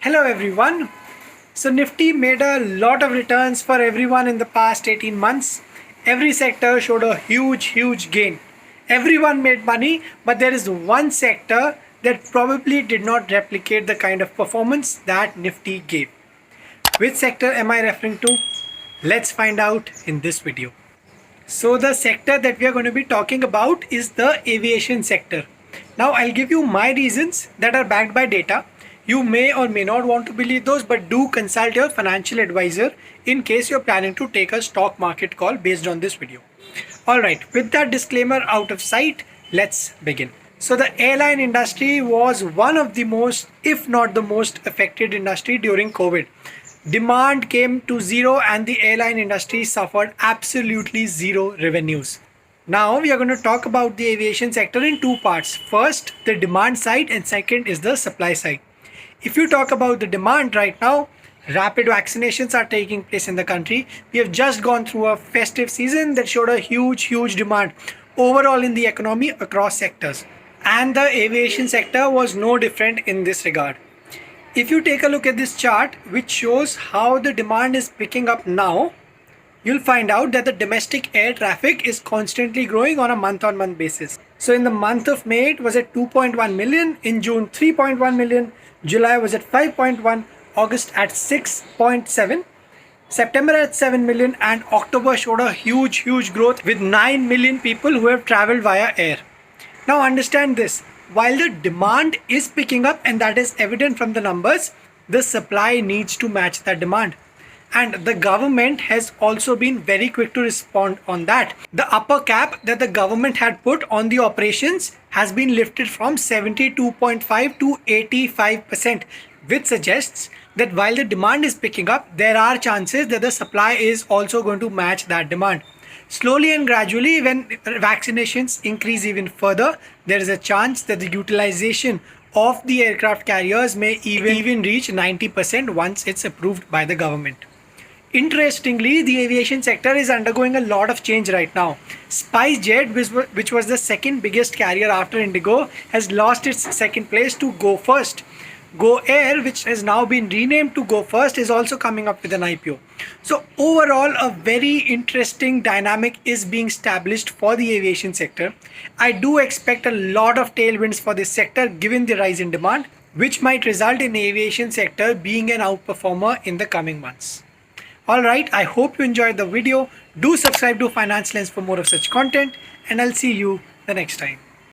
Hello everyone. So Nifty made a lot of returns for everyone in the past 18 months. Every sector showed a huge gain. Everyone made money, but there is one sector that probably did not replicate the kind of performance that Nifty gave. Which sector am I referring to? Let's find out in this video. So the sector that we are going to be talking about is the aviation sector. Now I'll give you my reasons that are backed by data. You may or may not want to believe those, but do consult your financial advisor in case you're planning to take a stock market call based on this video. Alright, with that disclaimer out of sight, let's begin. So the airline industry was one of the most, if not the most affected industry during COVID. Demand came to zero and the airline industry suffered absolutely zero revenues. Now we are going to talk about the aviation sector in two parts. First, the demand side, and second is the supply side. If you talk about the demand right now, rapid vaccinations are taking place in the country. We have just gone through a festive season that showed a huge demand overall in the economy across sectors. And the aviation sector was no different in this regard. If you take a look at this chart, which shows how the demand is picking up now, you'll find out that the domestic air traffic is constantly growing on a month-on-month basis. So in the month of May, it was at 2.1 million, in June 3.1 million, July was at 5.1, August at 6.7, September at 7 million, and October showed a huge growth with 9 million people who have traveled via air. Now understand this, while the demand is picking up and that is evident from the numbers, the supply needs to match that demand. And the government has also been very quick to respond on that. The upper cap that the government had put on the operations has been lifted from 72.5 to 85%, which suggests that while the demand is picking up, there are chances that the supply is also going to match that demand. Slowly and gradually, when vaccinations increase even further, there is a chance that the utilization of the aircraft carriers may even reach 90% once it's approved by the government. Interestingly, the aviation sector is undergoing a lot of change right now. Spicejet, which was the second biggest carrier after Indigo, has lost its second place to Go First. Go Air, which has now been renamed to Go First, is also coming up with an IPO. So overall, a very interesting dynamic is being established for the aviation sector. I do expect a lot of tailwinds for this sector given the rise in demand, which might result in the aviation sector being an outperformer in the coming months. Alright, I hope you enjoyed the video. Do subscribe to Finance Lens for more of such content, and I'll see you the next time.